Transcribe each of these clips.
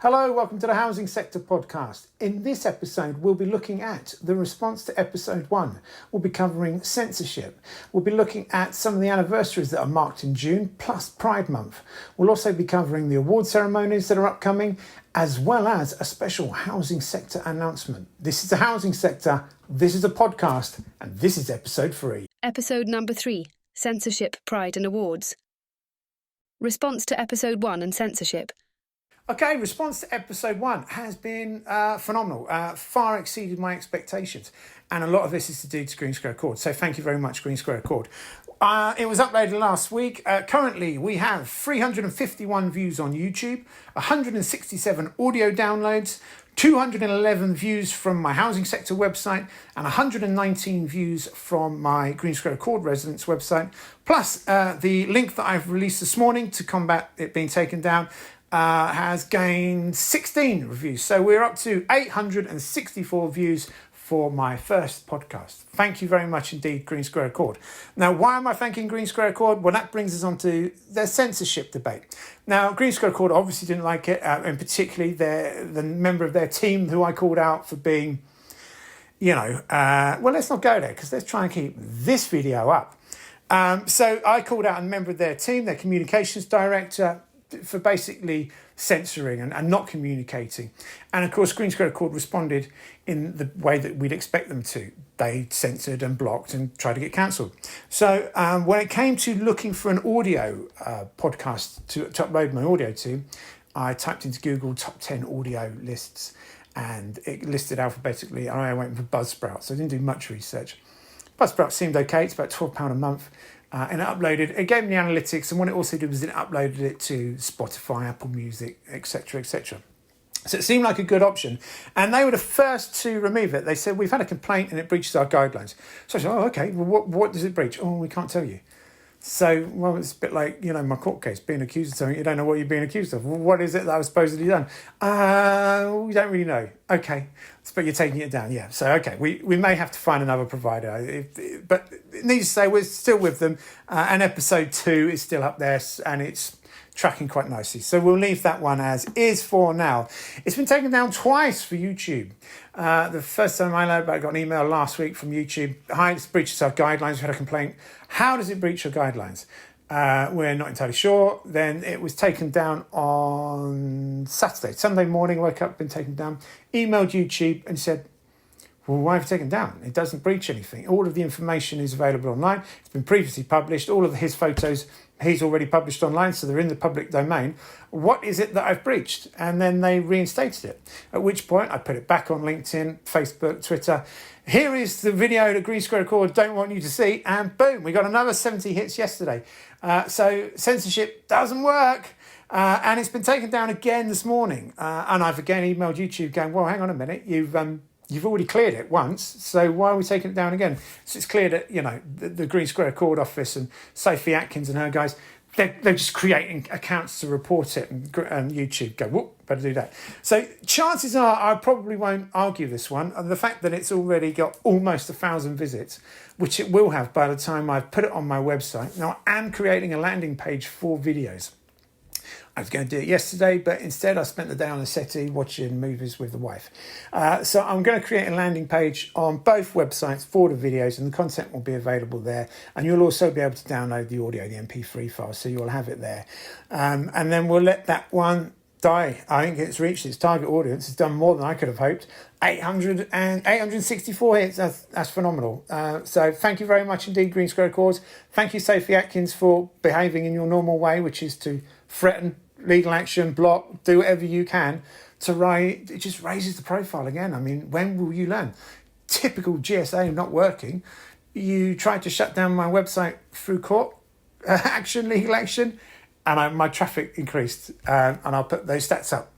Hello, welcome to the Housing Sector Podcast. In this episode, we'll be looking at the response to episode 1. We'll be covering censorship. We'll be looking at some of the anniversaries that are marked in June, plus Pride Month. We'll also be covering the award ceremonies that are upcoming, as well as a special housing sector announcement. This is the Housing Sector, this is a podcast, and this is episode 3. Episode number 3, Censorship, Pride and Awards. Response to episode 1 and censorship. Okay, response to episode 1 has been phenomenal, far exceeded my expectations. And a lot of this is to do to GreenSquareAccord. So thank you very much, GreenSquareAccord. It was uploaded last week. Currently, we have 351 views on YouTube, 167 audio downloads, 211 views from my housing sector website, and 119 views from my GreenSquareAccord residents website, plus the link that I've released this morning to combat it being taken down. Has gained 16 reviews. So we're up to 864 views for my first podcast. Thank you very much indeed, GreenSquareAccord. Now, why am I thanking GreenSquareAccord? Well, that brings us on to their censorship debate. Now, GreenSquareAccord obviously didn't like it, and particularly the member of their team who I called out for being, well, let's not go there because let's try and keep this video up. So I called out a member of their team, their communications director, for basically censoring and not communicating. And of course, GreenSquareAccord responded in the way that we'd expect them to. They censored and blocked and tried to get cancelled. So when it came to looking for an audio podcast to upload my audio to, I typed into Google top 10 audio lists and it listed alphabetically. And I went for Buzzsprout, so I didn't do much research. Buzzsprout seemed okay. It's about £12 a month. And it gave me the analytics, and what it also did was it uploaded it to Spotify, Apple Music, etc., etc. So it seemed like a good option. And they were the first to remove it. They said, we've had a complaint and it breaches our guidelines. So I said, okay, well, what does it breach? Oh, we can't tell you. So, well, it's a bit like, my court case, being accused of something, you don't know what you're being accused of. Well, what is it that I was supposedly done? We don't really know. Okay, but you're taking it down, yeah. So, okay, we may have to find another provider. But needless to say, we're still with them. And episode 2 is still up there, and it's tracking quite nicely. So we'll leave that one as is for now. It's been taken down twice for YouTube. The first time I learned about it, I got an email last week from YouTube. Hi, this breaches our guidelines. We had a complaint. How does it breach your guidelines? We're not entirely sure. Then it was taken down on Saturday. Sunday morning, woke up, been taken down. Emailed YouTube and said, well, why have you taken it down? It doesn't breach anything. All of the information is available online. It's been previously published. All of his photos he's already published online, so they're in the public domain. What is it that I've breached? And then they reinstated it. At which point I put it back on LinkedIn, Facebook, Twitter. Here is the video that GreenSquareAccord don't want you to see. And boom, we got another 70 hits yesterday. So censorship doesn't work. And it's been taken down again this morning. And I've again emailed YouTube going, well, hang on a minute. You've already cleared it once, so why are we taking it down again? So it's clear that, the GreenSquareAccord office and Sophie Atkins and her guys, they're just creating accounts to report it, and YouTube go, whoop, better do that. So chances are I probably won't argue this one. And the fact that it's already got almost 1,000 visits, which it will have by the time I've put it on my website. Now, I am creating a landing page for videos. I was going to do it yesterday, but instead I spent the day on a settee watching movies with the wife. So I'm going to create a landing page on both websites for the videos, and the content will be available there. And you'll also be able to download the audio, the MP3 file, so you'll have it there. And then we'll let that one die. I think it's reached its target audience. It's done more than I could have hoped. 864 hits. That's phenomenal. So thank you very much indeed, GreenSquareAccord. Thank you, Sophie Atkins, for behaving in your normal way, which is to threaten legal action, block, do whatever you can to write. It just raises the profile again. I mean, when will you learn? Typical GSA not working. You tried to shut down my website through court action, legal action, and my traffic increased. And I'll put those stats up.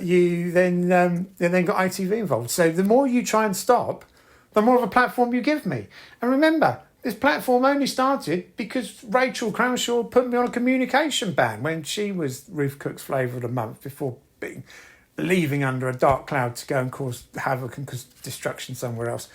You then got ITV involved. So the more you try and stop, the more of a platform you give me. And remember, this platform only started because Rachel Crowshaw put me on a communication ban when she was Ruth Cook's Flavour of the Month before leaving under a dark cloud to go and cause havoc and cause destruction somewhere else.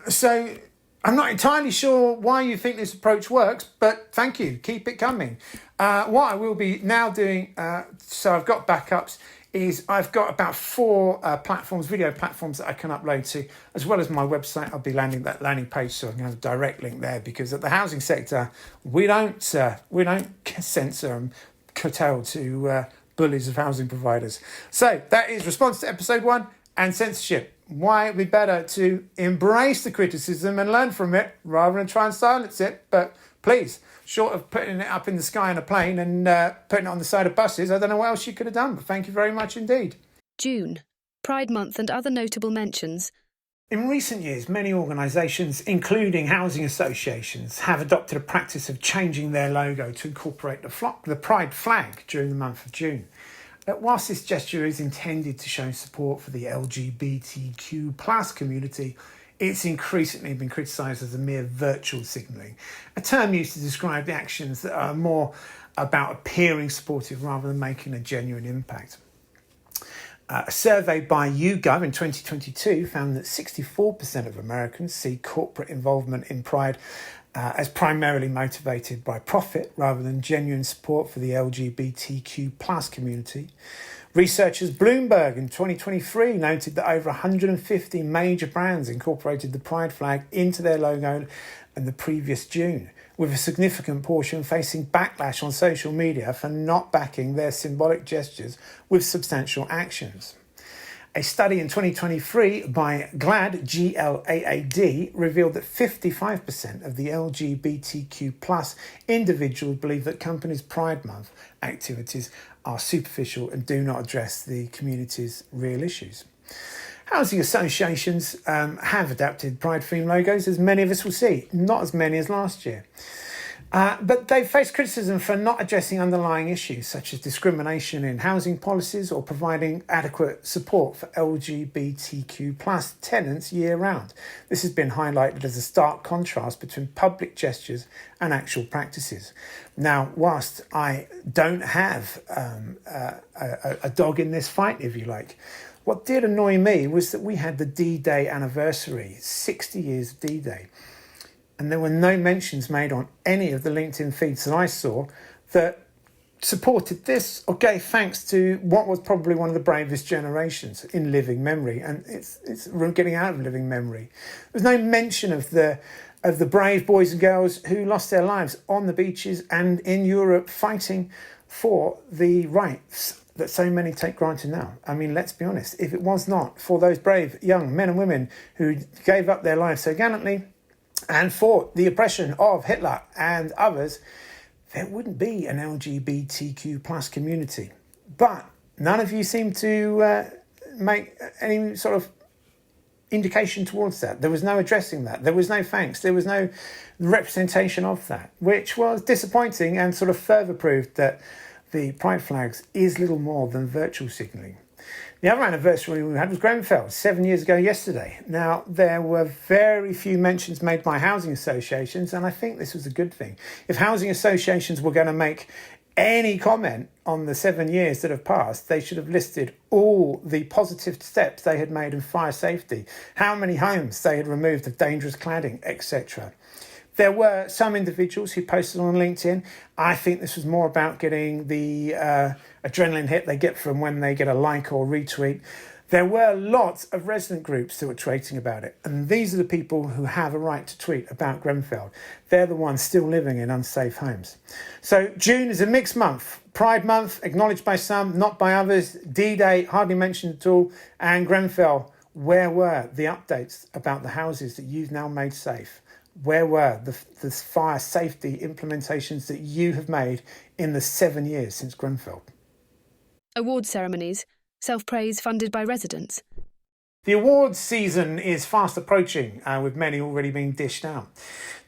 So I'm not entirely sure why you think this approach works, but thank you. Keep it coming. What I will be now doing, so I've got backups, is I've got about 4 platforms, video platforms that I can upload to, as well as my website. I'll be landing that landing page so I can have a direct link there, because at the housing sector, we don't censor and curtail to bullies of housing providers. So that is response to episode 1 and censorship. Why it'd be better to embrace the criticism and learn from it rather than try and silence it. But please, short of putting it up in the sky in a plane and putting it on the side of buses, I don't know what else you could have done. But thank you very much indeed. June, Pride Month and other notable mentions. In recent years, many organisations, including housing associations, have adopted a practice of changing their logo to incorporate the Pride flag during the month of June. Whilst this gesture is intended to show support for the LGBTQ plus community, it's increasingly been criticised as a mere virtual signalling, a term used to describe the actions that are more about appearing supportive rather than making a genuine impact. A survey by YouGov in 2022 found that 64% of Americans see corporate involvement in Pride as primarily motivated by profit rather than genuine support for the LGBTQ plus community. Researchers Bloomberg in 2023 noted that over 150 major brands incorporated the Pride flag into their logo in the previous June, with a significant portion facing backlash on social media for not backing their symbolic gestures with substantial actions. A study in 2023 by GLAAD, G-L-A-A-D, revealed that 55% of the LGBTQ plus individuals believe that companies' Pride Month activities are superficial and do not address the community's real issues. Housing associations have adapted Pride-themed logos, as many of us will see, not as many as last year. But they've faced criticism for not addressing underlying issues such as discrimination in housing policies or providing adequate support for LGBTQ plus tenants year-round. This has been highlighted as a stark contrast between public gestures and actual practices. Now, whilst I don't have a dog in this fight, if you like, what did annoy me was that we had the D-Day anniversary, 60 years of D-Day. And there were no mentions made on any of the LinkedIn feeds that I saw that supported this or gave thanks to what was probably one of the bravest generations in living memory. And it's getting out of living memory. There's no mention of the brave boys and girls who lost their lives on the beaches and in Europe fighting for the rights that so many take granted now. I mean, let's be honest, if it was not for those brave young men and women who gave up their lives so gallantly and fought the oppression of Hitler and others, there wouldn't be an LGBTQ plus community. But none of you seem to make any sort of indication towards that. There was no addressing that. There was no thanks. There was no representation of that, which was disappointing and sort of further proved that the Pride flags is little more than virtual signalling. The other anniversary we had was Grenfell, 7 years ago yesterday. Now, there were very few mentions made by housing associations, and I think this was a good thing. If housing associations were going to make any comment on the 7 years that have passed, they should have listed all the positive steps they had made in fire safety, how many homes they had removed of dangerous cladding, etc. There were some individuals who posted on LinkedIn. I think this was more about getting the adrenaline hit they get from when they get a like or retweet. There were lots of resident groups that were tweeting about it. And these are the people who have a right to tweet about Grenfell. They're the ones still living in unsafe homes. So June is a mixed month. Pride Month, acknowledged by some, not by others. D-Day, hardly mentioned at all. And Grenfell, where were the updates about the houses that you've now made safe? Where were the fire safety implementations that you have made in the 7 years since Grenfell? Award ceremonies, self-praise funded by residents. The awards season is fast approaching, with many already being dished out.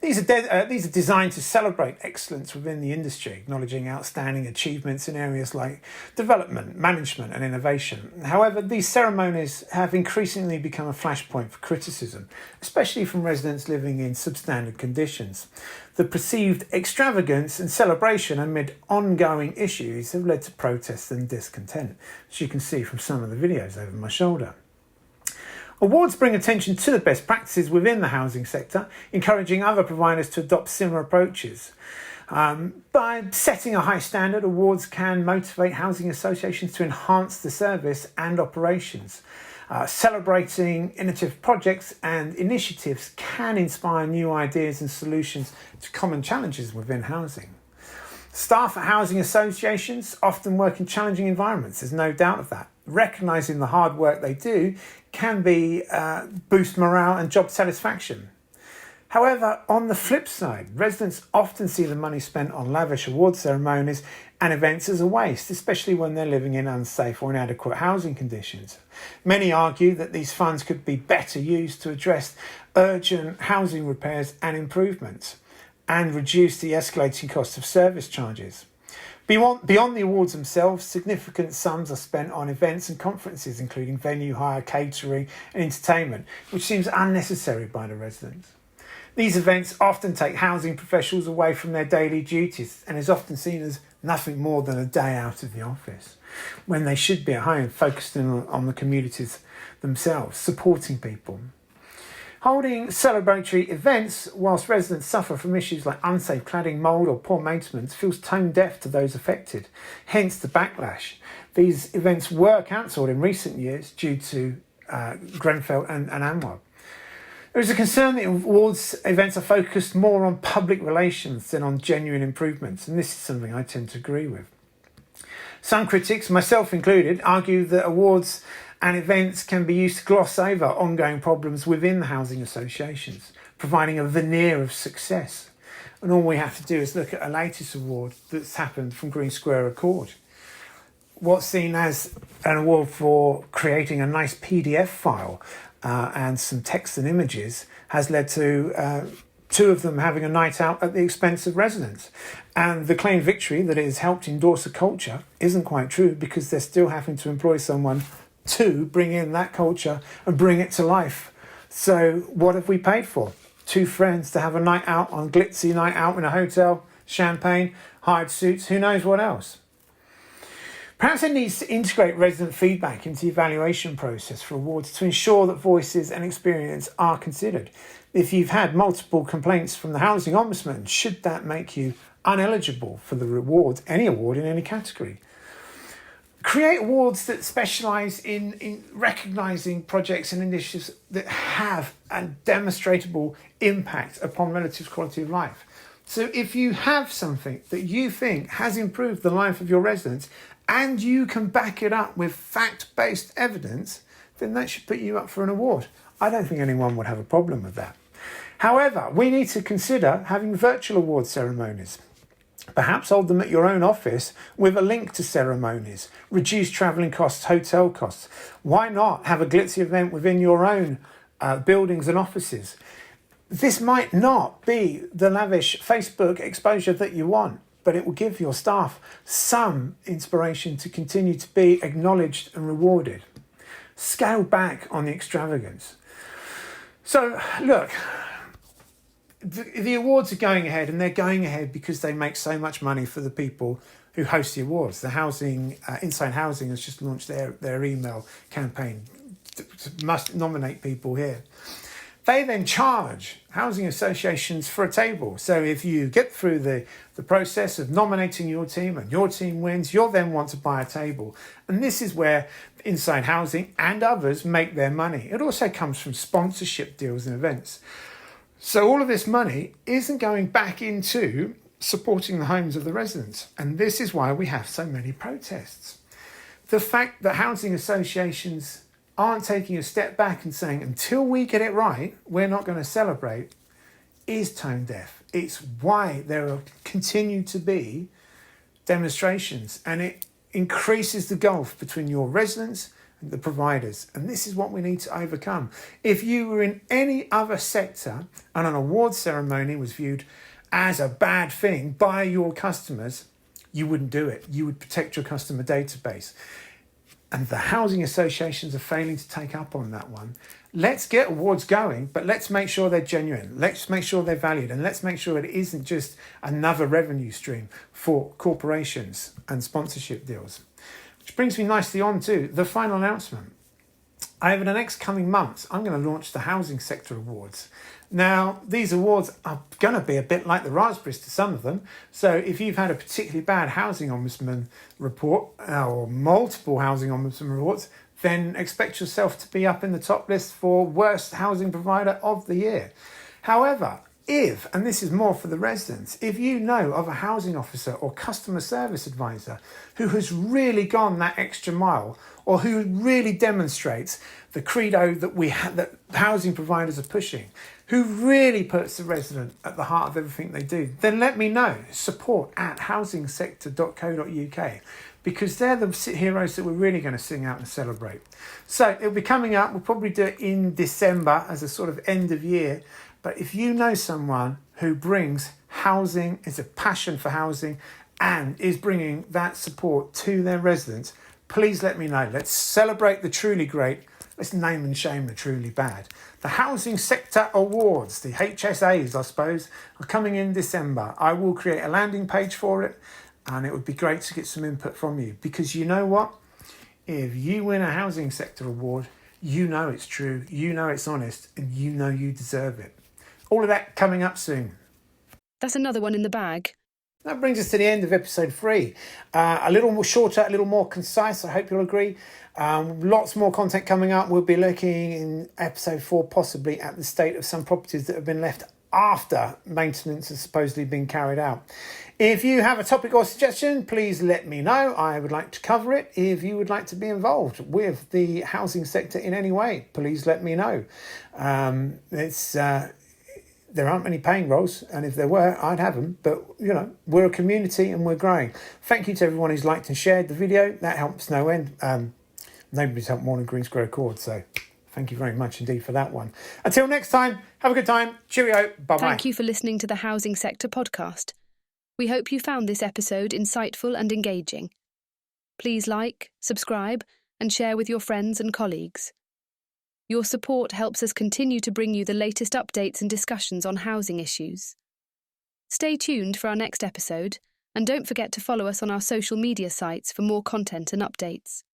These are designed to celebrate excellence within the industry, acknowledging outstanding achievements in areas like development, management and innovation. However, these ceremonies have increasingly become a flashpoint for criticism, especially from residents living in substandard conditions. The perceived extravagance and celebration amid ongoing issues have led to protests and discontent, as you can see from some of the videos over my shoulder. Awards bring attention to the best practices within the housing sector, encouraging other providers to adopt similar approaches. By setting a high standard, awards can motivate housing associations to enhance the service and operations. Celebrating innovative projects and initiatives can inspire new ideas and solutions to common challenges within housing. Staff at housing associations often work in challenging environments, there's no doubt of that. Recognising the hard work they do can be boost morale and job satisfaction. However, on the flip side, residents often see the money spent on lavish award ceremonies and events as a waste, especially when they're living in unsafe or inadequate housing conditions. Many argue that these funds could be better used to address urgent housing repairs and improvements and reduce the escalating cost of service charges. Beyond the awards themselves, significant sums are spent on events and conferences, including venue hire, catering and entertainment, which seems unnecessary by the residents. These events often take housing professionals away from their daily duties and is often seen as nothing more than a day out of the office, when they should be at home focusing on the communities themselves, supporting people. Holding celebratory events whilst residents suffer from issues like unsafe cladding, mould or poor maintenance feels tone deaf to those affected, hence the backlash. These events were cancelled in recent years due to Grenfell and Anwar. There is a concern that awards events are focused more on public relations than on genuine improvements, and this is something I tend to agree with. Some critics, myself included, argue that awards and events can be used to gloss over ongoing problems within the housing associations, providing a veneer of success. And all we have to do is look at a latest award that's happened from GreenSquareAccord. What's seen as an award for creating a nice PDF file and some text and images has led to two of them having a night out at the expense of residents. And the claimed victory that it has helped endorse a culture isn't quite true, because they're still having to employ someone to bring in that culture and bring it to life. So what have we paid for? Two friends to have a night out on glitzy night out in a hotel, champagne, hired suits, who knows what else. Perhaps it needs to integrate resident feedback into the evaluation process for awards to ensure that voices and experience are considered. If you've had multiple complaints from the Housing Ombudsman, should that make you ineligible for the reward, any award in any category? Create awards that specialise in recognising projects and initiatives that have a demonstrable impact upon relative quality of life. So if you have something that you think has improved the life of your residents and you can back it up with fact-based evidence, then that should put you up for an award. I don't think anyone would have a problem with that. However, we need to consider having virtual award ceremonies. Perhaps hold them at your own office with a link to ceremonies, reduce travelling costs, hotel costs. Why not have a glitzy event within your own buildings and offices? This might not be the lavish Facebook exposure that you want, but it will give your staff some inspiration to continue to be acknowledged and rewarded. Scale back on the extravagance. So, look, the awards are going ahead, and they're going ahead because they make so much money for the people who host the awards. The housing, Inside Housing has just launched their email campaign, must nominate people here. They then charge housing associations for a table. So if you get through the process of nominating your team and your team wins, you'll then want to buy a table. And this is where Inside Housing and others make their money. It also comes from sponsorship deals and events. So all of this money isn't going back into supporting the homes of the residents. And this is why we have so many protests. The fact that housing associations aren't taking a step back and saying, until we get it right, we're not going to celebrate, is tone deaf. It's why there will continue to be demonstrations, and it increases the gulf between your residents and the providers. And this is what we need to overcome. If you were in any other sector and an award ceremony was viewed as a bad thing by your customers, you wouldn't do it. You would protect your customer database. And the housing associations are failing to take up on that one. Let's get awards going, but let's make sure they're genuine. Let's make sure they're valued, and let's make sure it isn't just another revenue stream for corporations and sponsorship deals. Which brings me nicely on to the final announcement. over the next coming months, I'm going to launch the Housing Sector Awards. Now, these awards are going to be a bit like the raspberries to some of them. So if you've had a particularly bad Housing Ombudsman report or multiple Housing Ombudsman reports, then expect yourself to be up in the top list for worst housing provider of the year. However, if, and this is more for the residents, if you know of a housing officer or customer service advisor who has really gone that extra mile, or who really demonstrates the credo that housing providers are pushing, who really puts the resident at the heart of everything they do, then let me know. Support at housingsector.co.uk, because they're the heroes that we're really going to sing out and celebrate. So it'll be coming up. We'll probably do it in December as a sort of end of year. But if you know someone who brings housing, is a passion for housing, and is bringing that support to their residents, please let me know. Let's celebrate the truly great. Let's name and shame the truly bad. The Housing Sector Awards, the HSAs, I suppose, are coming in December. I will create a landing page for it, and it would be great to get some input from you. Because you know what? If you win a Housing Sector Award, you know it's true, you know it's honest, and you know you deserve it. All of that coming up soon. That's another one in the bag. That brings us to the end of episode 3. A little more shorter, a little more concise, I hope you'll agree. Lots more content coming up. We'll be looking in episode 4 possibly at the state of some properties that have been left after maintenance has supposedly been carried out. If you have a topic or suggestion, please let me know. I would like to cover it. If you would like to be involved with the housing sector in any way, please let me know. There aren't many paying roles, and if there were, I'd have them. But, you know, we're a community and we're growing. Thank you to everyone who's liked and shared the video. That helps no end. Nobody's helped more than GreenSquareAccord, so thank you very much indeed for that one. Until next time, have a good time. Cheerio. Bye-bye. Thank you for listening to the Housing Sector podcast. We hope you found this episode insightful and engaging. Please like, subscribe, and share with your friends and colleagues. Your support helps us continue to bring you the latest updates and discussions on housing issues. Stay tuned for our next episode, and don't forget to follow us on our social media sites for more content and updates.